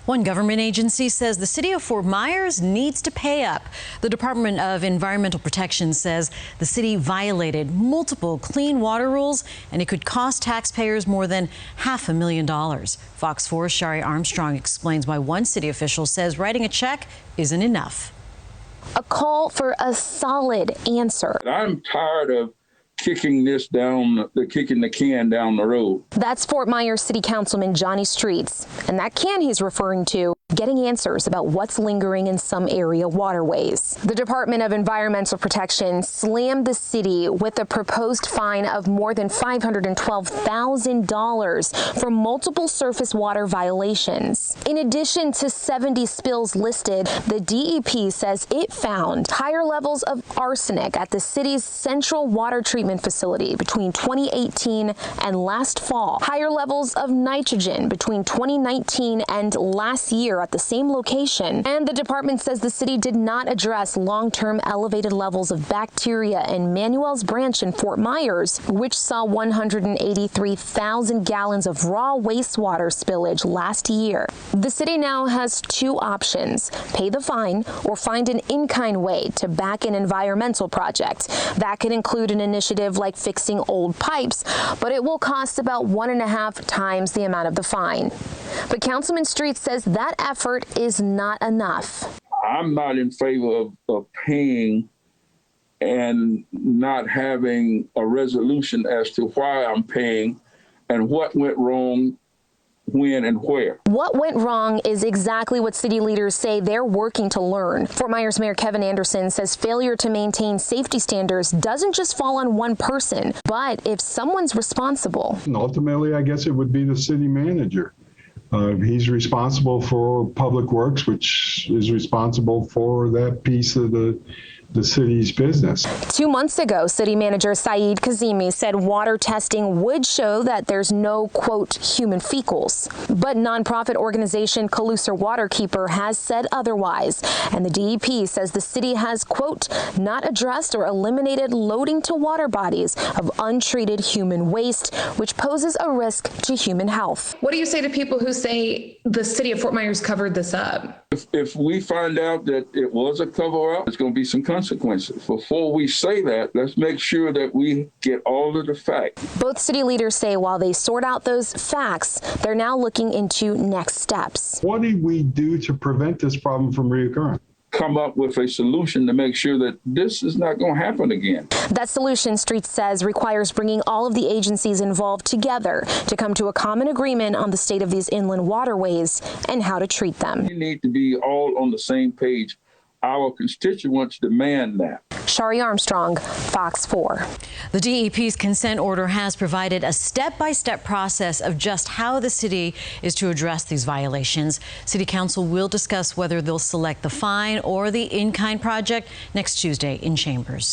One government agency says the city of Fort Myers needs to pay up. The Department of Environmental Protection says the city violated multiple clean water rules, and it could cost taxpayers more than $500,000. Fox 4's Shari Armstrong explains why one city official says writing a check isn't enough. A call for a solid answer. I'm tired of kicking the can down the road. That's Fort Myers City Councilman Johnny Streets, and that can he's referring to getting answers about what's lingering in some area waterways. The Department of Environmental Protection slammed the city with a proposed fine of more than $512,000 for multiple surface water violations. In addition to 70 spills listed, the DEP says it found higher levels of arsenic at the city's central water treatment facility between 2018 and last fall, higher levels of nitrogen between 2019 and last year at the same location, and the department says the city did not address long-term elevated levels of bacteria in Manuel's Branch in Fort Myers, which saw 183,000 gallons of raw wastewater spillage last year. The city now has two options: pay the fine or find an in-kind way to back an environmental project. That could include an initiative like fixing old pipes, but it will cost about 1.5 times the amount of the fine. But Councilman Street says that effort is not enough. I'm not in favor of paying and not having a resolution as to why I'm paying and what went wrong, when and where. What went wrong is exactly what city leaders say they're working to learn. Fort Myers Mayor Kevin Anderson says failure to maintain safety standards doesn't just fall on one person, but if someone's responsible. And ultimately, I guess it would be the city manager. He's responsible for public works, which is responsible for that piece of the city's business. 2 months ago, city manager Saeed Kazemi said water testing would show that there's no, quote, human fecals. But nonprofit organization Calusa Waterkeeper has said otherwise. And the DEP says the city has, quote, not addressed or eliminated loading to water bodies of untreated human waste, which poses a risk to human health. What do you say to people who say the city of Fort Myers covered this up? If we find out that it was a cover-up, it's going to be some consequences. Before we say that, let's make sure that we get all of the facts. Both city leaders say while they sort out those facts, they're now looking into next steps. What do we do to prevent this problem from reoccurring? Come up with a solution to make sure that this is not going to happen again. That solution, Street says, requires bringing all of the agencies involved together to come to a common agreement on the state of these inland waterways and how to treat them. We need to be all on the same page. Our constituents demand that. Shari Armstrong, Fox 4. The DEP's consent order has provided a step-by-step process of just how the city is to address these violations. City Council will discuss whether they'll select the fine or the in-kind project next Tuesday in Chambers.